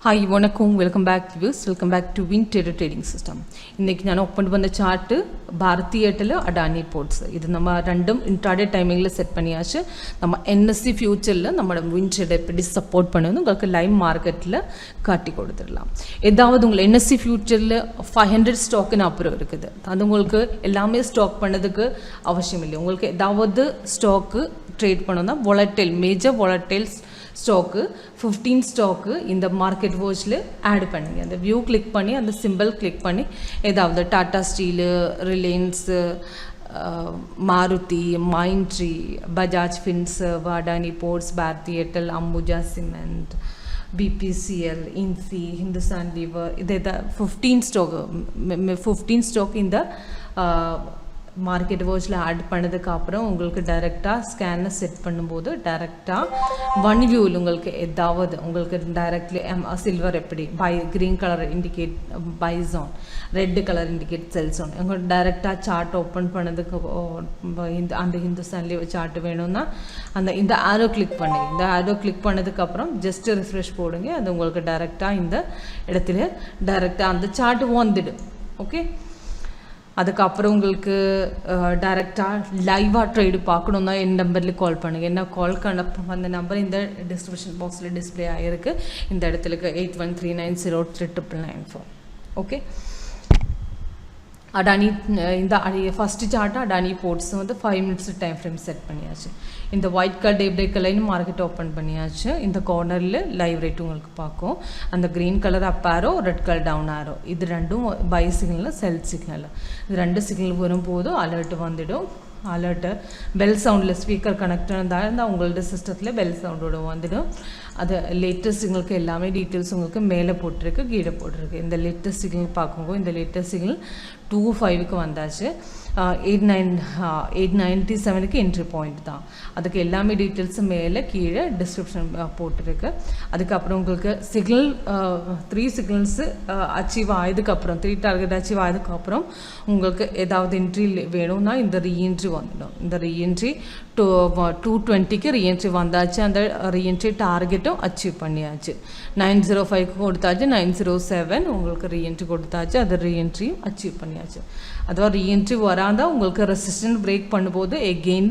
Hi, welcome back viewers. Welcome back to WinTrader Trading System. இன்னைக்கு நான் open பண்ண chart Bharti Airtel Adani ports. இது நம்ம ரெண்டும் intraday டைமிங்ல செட் பண்ணியாச்சு. நம்ம NSE Futureல நம்ம WinTrader எப்படி சப்போர்ட் பண்ணுன்னு உங்களுக்கு லைவ் மார்க்கெட்ல காட்டி கொடுத்துடலாம். ஏதாவது உங்களுக்கு NSE Futureல 500 ஸ்டாக்னு அப்புறம் இருக்குது. அது உங்களுக்கு எல்லாமே ஸ்டாக் பண்ணதுக்கு அவசியம் இல்லை. உங்களுக்கு ஏதாவது ஸ்டாக் ட்ரேட் பண்ணனும்னா volatile major volatile stock 15 stock in the market watch le add பண்ணுங்க. அந்த view click பண்ணி அந்த symbol click பண்ணி ஏதாவது Tata Steel, Reliance, Maruti, Mindtree, Bajaj Finserv, Adani Ports, Bharti Airtel, Ambuja Cement, BPCL, INSEE, Hindustan Lever. இது 15 stock in the market வாட்சில் add பண்ணதுக்கு அப்புறம் உங்களுக்கு டைரெக்டாக ஸ்கேனை செட் பண்ணும்போது டைரெக்டாக ஒன் வியூவில் உங்களுக்கு ஏதாவது உங்களுக்கு டைரெக்ட்லி சில்வர் எப்படி green colour indicate buy zone, red colour indicate sell zone, உங்களுக்கு டைரெக்டாக சார்ட் ஓப்பன் பண்ணதுக்கு அந்த ஹிந்துஸ்தான்லேயே சார்ட் வேணும்னா இந்த ஆரோ கிளிக் பண்ணுங்க. இந்த ஆரோ கிளிக் பண்ணதுக்கப்புறம் ஜஸ்ட் ரிஃப்ரெஷ் போடுங்க. அது உங்களுக்கு டைரெக்டாக இந்த இடத்துல டைரெக்டாக அந்த சார்ட் வந்துடும். ஓகே, அதுக்கப்புறம் உங்களுக்கு டைரெக்டாக லைவாக ட்ரேடு பார்க்கணுன்னா என் நம்பரில் கால் பண்ணுங்கள். என்ன கால் அந்த நம்பர் இந்த டிஸ்கிரிப்ஷன் பாக்ஸில் டிஸ்பிளே ஆகிருக்கு. இந்த இடத்துக்கு 8139039994. ஓகே, அடானி இந்த first chart Adani ports 5 minutes time frame set பண்ணியாச்சு. இந்த white colour day break line market open பண்ணியாச்சு. இந்த கார்னரில் லைவ் ரேட் உங்களுக்கு பார்க்கும். அந்த green colour up arrow, red colour down arrow, இது ரெண்டும் பை சிக்னல், செல் சிக்னல். இது ரெண்டு சிக்னல் வரும்போது அலர்ட் வந்துடும். அலர்ட்டு பெல் சவுண்டில் ஸ்பீக்கர் கனெக்ட் இருந்தால் உங்களோட சிஸ்டத்தில் பெல் சவுண்டோடு வந்துடும். அது லேட்டஸ்ட் சிக்னலுக்கு எல்லாமே டீட்டெயில்ஸ் உங்களுக்கு மேலே போட்டிருக்கு, கீழே போட்டிருக்கு. இந்த லேட்டஸ்ட் சிக்னல் பார்க்கும்போது இந்த லேட்டஸ்ட் சிக்னல் 25க்கு வந்தாச்சு. 897க்கு என்ட்ரி பாயிண்ட் தான். அதுக்கு எல்லாமே டீட்டெயில்ஸு மேலே கீழே டிஸ்கிரிப்ஷன் போட்டிருக்கு. அதுக்கப்புறம் உங்களுக்கு சிக்னல் 3 சிக்னல்ஸு அச்சீவ் ஆயதுக்கப்புறம் 3 டார்கெட் அச்சீவ் ஆயதுக்கப்புறம் உங்களுக்கு ஏதாவது என்ட்ரி வேணும்னா இந்த ரீஎன்ட்ரி வந்துடும். இந்த ரீஎன்ட்ரி 220க்கு ரீஎன்ட்ரி வந்தாச்சு. அந்த ரீஎன்ட்ரி டார்கெட்டும் அச்சீவ் பண்ணியாச்சு. 905க்கு கொடுத்தாச்சு, 907 உங்களுக்கு ரீஎன்ட்ரி கொடுத்தாச்சு. அது ரீஎன்ட்ரியும் அச்சீவ் பண்ணியாச்சு. அதுவா ரீஎன்ட்ரி வராந்தால் உங்களுக்கு ரெசிஸ்டன்ட் பிரேக் பண்ணும்போது எகெயின்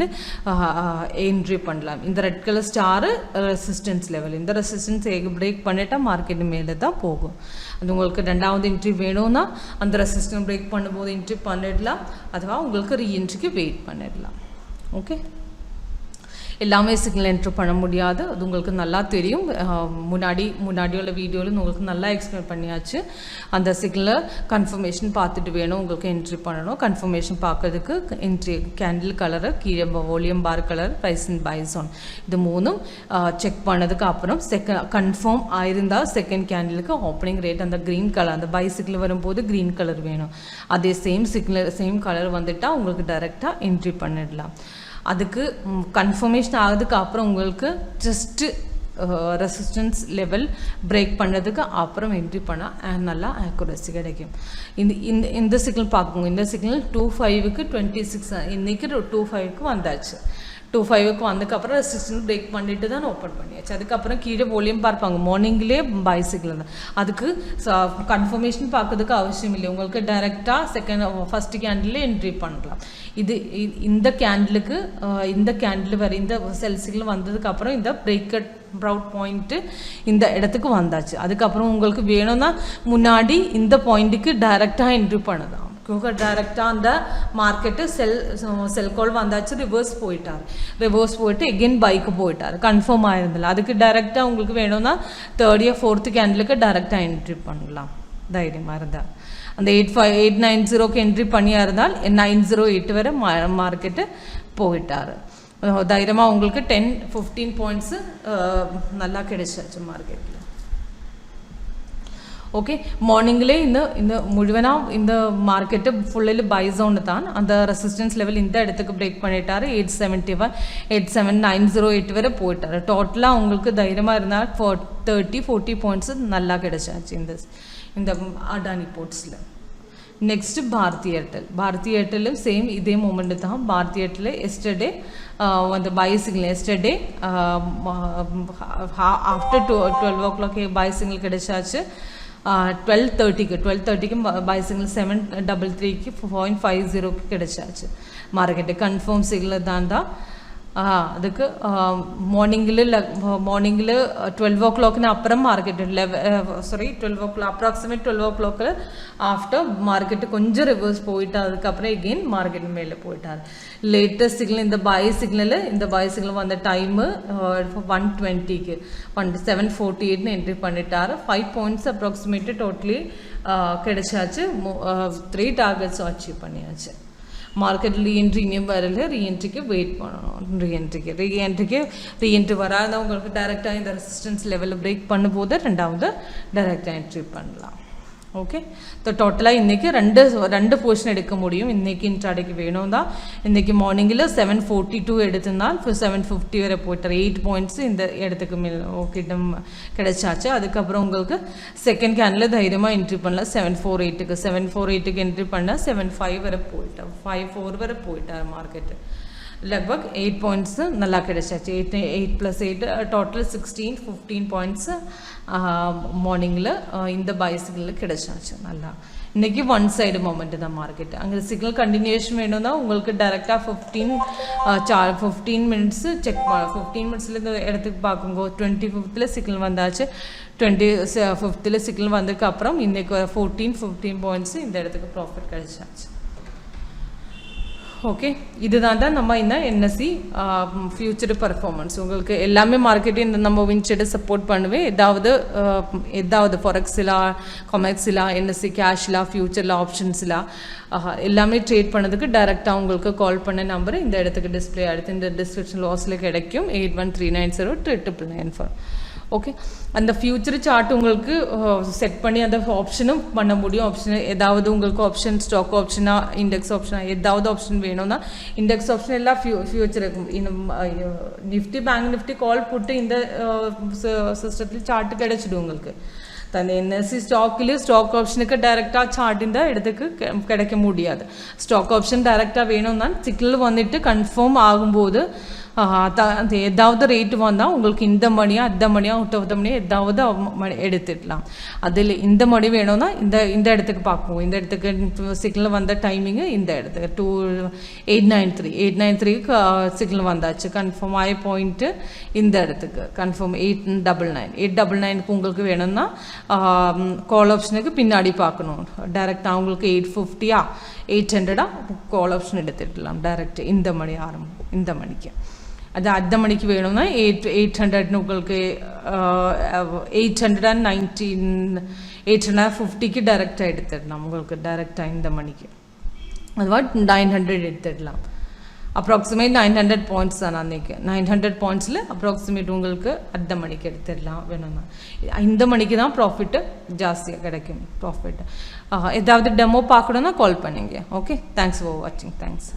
என்ட்ரி பண்ணலாம். இந்த red colour star resistance level. இந்த ரெசிஸ்டன்ஸ் பிரேக் பண்ணிட்டால் மார்க்கெட் மேலே தான் போகும். அது உங்களுக்கு ரெண்டாவது என்ட்ரி வேணும்னா அந்த ரெசிஸ்டன்ட் பிரேக் பண்ணும்போது என்ட்ரி பண்ணிடலாம். அதுவா உங்களுக்கு ரீஎன்ட்ரிக்கு வெயிட் பண்ணிடலாம். ஓகே, எல்லாமே சிக்னல் என்ட்ரு பண்ண முடியாது. அது உங்களுக்கு நல்லா தெரியும். முன்னாடி உள்ள வீடியோவில் உங்களுக்கு நல்லா எக்ஸ்பிளைன் பண்ணியாச்சு. அந்த சிக்னலை கன்ஃபர்மேஷன் பார்த்துட்டு வேணும் உங்களுக்கு என்ட்ரி பண்ணணும். கன்ஃபர்மேஷன் பார்க்கறதுக்கு என்ட்ரி கேண்டில் கலரு, கீழே volume bar colour, price and buy zone, இது மூணும் செக் பண்ணதுக்கு அப்புறம் கன்ஃபார்ம் ஆயிருந்தால் செகண்ட் கேண்டிலுக்கு ஓப்பனிங் ரேட் அந்த க்ரீன் கலர், அந்த பை சிக்னல் வரும்போது க்ரீன் கலர் வேணும். அதே சேம் கலர் வந்துட்டால் உங்களுக்கு டைரெக்டாக என்ட்ரி பண்ணிடலாம். அதுக்கு கன்ஃபர்மேஷன் ஆகிறதுக்கு அப்புறம் உங்களுக்கு ஜஸ்ட்டு ரெசிஸ்டன்ஸ் லெவல் பிரேக் பண்ணதுக்கு அப்புறம் என்ட்ரி பண்ணால் நல்லா ஆக்குரசி கிடைக்கும். இந்த சிக்னல் பார்க்குங்க. இந்த சிக்னல் 25க்கு 26 இன்றைக்கி 25க்கு வந்தாச்சு. 25க்கு வந்ததுக்கப்புறம் ரெசிஸ்டன்ஸ் பிரேக் பண்ணிட்டு தான் ஓப்பன் பண்ணியாச்சு. அதுக்கப்புறம் கீழே வால்யூம் பார்ப்பாங்க. மார்னிங்லேயே பை சிக்னல் தான். அதுக்கு கன்ஃபர்மேஷன் பார்க்கறதுக்கு அவசியம் இல்லை. உங்களுக்கு டைரெக்டாக ஃபஸ்ட்டு கேண்டில் என்ட்ரி பண்ணலாம். இந்த கேண்டிலுக்கு இந்த கேண்டில் வர இந்த செல் சிக்னல் வந்ததுக்கப்புறம் இந்த பிரேக்கட் ப்ரவுட் பாயிண்ட்டு இந்த இடத்துக்கு வந்தாச்சு. அதுக்கப்புறம் உங்களுக்கு வேணும்னா முன்னாடி இந்த பாயிண்ட்டுக்கு டைரெக்டாக என்ட்ரி பண்ணலாம். டைரெக்டாக அந்த மார்க்கெட்டு செல் கால் வந்தாச்சு. ரிவர்ஸ் போயிட்டு எகெயின் பைக்கு போயிட்டார். கன்ஃபார்ம் ஆயிருந்தில்ல. அதுக்கு டைரெக்டாக உங்களுக்கு வேணும்னா 3rd or 4th கேண்டிலுக்கு டைரெக்டாக என்ட்ரி பண்ணலாம் தைரியமாக இருந்தால். அந்த 890க்கு என்ட்ரி பண்ணியா இருந்தால் 908 வரை மார்க்கெட்டு போயிட்டார். தைரியமாக உங்களுக்கு 10-15 பாயிண்ட்ஸு நல்லா கிடைச்சாச்சு மார்க்கெட்டில். ஓகே, மார்னிங்கிலே இந்த முழுவனாக இந்த மார்க்கெட்டு ஃபுல்லில் பை ஜோன் தான். அந்த ரெசிஸ்டன்ஸ் லெவல் இந்த இடத்துக்கு பிரேக் பண்ணிட்டார். 871, 87908 வரை போயிட்டார். டோட்டலாக உங்களுக்கு தைரியமாக இருந்தால் 30-40 பாயிண்ட்ஸு நல்லா கிடைச்சாச்சு இந்த அடானி போர்ட்ஸில். நெக்ஸ்ட்டு பாரதி ஏர்டெல். பாரதி ஏர்டெல்லும் சேம் இதே மூமெண்ட்டு தான். பாரதி ஏர்டெல் எஸ்டர்டே அந்த buy signal yesterday after 12 o'clock buy signal கிடைச்சாச்சு 12:30க்கு பை சிக்னல் 733க்கு 0.50க்கு கிடைச்சாச்சு மார்க்கெட்டு கன்ஃபார்ம் சிக்னல் தான் அதுக்கு மார்னிங்கில் 12 o'clockனு அப்புறம் market 12 o'clock approximate 12 o'clock after market கொஞ்சம் ரிவர்ஸ் போயிட்டு அதுக்கப்புறம் எகெயின் மார்க்கெட் மேலே போயிட்டார் லேட்டஸ்ட் சிக்னல் இந்த பை சிக்னல் வந்த டைமு 1:20க்கு 7:48 என்ட்ரி பண்ணிட்டார் 5 points அப்ராக்சிமேட்டு டோட்டலி கிடைச்சாச்சு 3 டார்கெட்ஸும் அச்சீவ் பண்ணியாச்சு மார்க்கெட் ரீஎன்ட்ரி இன்னும் வரல ரீஎன்ட்ரிக்கு வெயிட் பண்ணணும் ரீஎன்ட்ரி வராதவங்களுக்கு டைரெக்டாக இந்த ரெசிஸ்டன்ஸ் லெவலில் பிரேக் பண்ணும்போது ரெண்டாவது டைரெக்டாக என்ட்ரி பண்ணலாம் ஓகே ஸோ டோட்டலாக இன்றைக்கி ரெண்டு போர்ஷன் எடுக்க முடியும் இன்றைக்கி இன்ட்ராடேக்கு வேணும் தான் இன்றைக்கி மார்னிங்கில் 7:42 எடுத்திருந்தால் 7:50 வரை போயிட்டார் 8 points இந்த இடத்துக்கு கிட்ட கிடைச்சாச்சு அதுக்கப்புறம் உங்களுக்கு செகண்ட் கேனில் தைரியமாக என்ட்ரி பண்ணலாம் 7:48க்கு என்ட்ரி பண்ணால் 7:5 வரை போயிட்டார் 5:4 வரை போயிட்டார் மார்க்கெட்டு लगभग 8 points நல்லா கிடைச்சாச்சு 8+8 டோட்டல் 15 points மார்னிங்கில் இந்த பை சிக்னலில் கிடைச்சாச்சு நல்லா இன்றைக்கி ஒன் சைடு மொமெண்ட் தான் மார்க்கெட் அங்கே சிக்னல் கண்டினியூஷன் வேணும்னா உங்களுக்கு டைரெக்டாக 15 minutes செக் 15 minutesல இந்த இடத்துக்கு பார்க்குங்க 25th சிக்னல் வந்தாச்சு 25th சிக்னல் வந்ததுக்கு அப்புறம் இன்றைக்கி 15 points இந்த இடத்துக்கு ப்ராஃபிட் கிடைச்சாச்சு ஓகே இதுதான் நம்ம இந்த NSE ஃபியூச்சர் பர்ஃபார்மன்ஸ் உங்களுக்கு எல்லாமே மார்க்கெட்டிங் இந்த நம்ம வின்ட்ரேடர் சப்போர்ட் பண்ணுவேன் ஏதாவது ஃபாரெக்ஸில் காமெக்ஸில் NSE கேஷில் ஃபியூச்சரில் ஆப்ஷன்ஸில் எல்லாமே ட்ரேட் பண்ணதுக்கு டைரெக்டாக உங்களுக்கு கால் பண்ண நம்பர் இந்த இடத்துக்கு டிஸ்பிளே அடுத்து இந்த டிஸ்கிரிப்ஷன் லாஸில் கிடைக்கும் 8139039994 ஓகே அந்த ஃபியூச்சர் சார்ட் உங்களுக்கு செட் பண்ணி அந்த ஆப்ஷனும் பண்ண முடியும் ஆப்ஷன் ஏதாவது உங்களுக்கு ஆப்ஷன் ஸ்டாக் ஆப்ஷனா இண்டெக்ஸ் ஆப்ஷனா ஏதாவது ஆப்ஷன் வேணும்னா இண்டெக்ஸ் ஆப்ஷன் எல்லாம் ஃபியூச்சர் நிஃப்டி பேங்க் நிஃப்டி கால் போட்டு இந்த சிஸ்டத்தில் சார்ட் கிடைச்சிடும் உங்களுக்கு அந்த NSE ஸ்டாக் ஆப்ஷனுக்கு டைரெக்டாக சார்ட் இந்த இடத்துக்கு கிடைக்க முடியாது ஸ்டாக் ஆப்ஷன் டைரெக்டாக வேணும்னா சிக்கல் வந்துட்டு கன்ஃபார்ம் ஆகும்போது ஏதாவது ரேட்டு வந்தால் உங்களுக்கு இந்த மணியாக அந்த மணியாக அவுட் ஆஃப் த மணியாக ஏதாவது எடுத்துடலாம் அதில் இந்த மணி வேணும்னா இந்த இடத்துக்கு பார்ப்போம் இந்த இடத்துக்கு சிக்னல் வந்த டைமிங்கு இந்த இடத்துக்கு 893க்கு சிக்னல் வந்தாச்சு கன்ஃபார்ம் ஆய பாயிண்ட்டு இந்த இடத்துக்கு கன்ஃபார்ம் 899க்கு உங்களுக்கு வேணும்னா கால் ஆப்ஷனுக்கு பின்னாடி பார்க்கணும் டைரெக்டாக உங்களுக்கு 850 கால் ஆப்ஷன் எடுத்துடலாம் டைரெக்ட் இந்த மணி ஆரம்பம் இந்த மணிக்கு அது அந்த மணிக்கு வேணும்னா 800 உங்களுக்கு 850க்கு டைரெக்டாக எடுத்துடலாம் உங்களுக்கு டைரெக்டாக இந்த மணிக்கு அதுவா 900 எடுத்துடலாம் அப்ராக்சிமேட் 900 points தான் அன்றைக்கி 900 pointsல அப்ராக்சிமேட் உங்களுக்கு அந்த மணிக்கு எடுத்துடலாம் வேணும்னா இந்த மணிக்கு தான் ப்ராஃபிட்டு ஜாஸ்தியாக கிடைக்கும் ப்ராஃபிட் ஏதாவது டெமோ பார்க்கணுன்னா கால் பண்ணுங்க ஓகே தேங்க்ஸ் ஃபார் வாட்சிங் தேங்க்ஸ்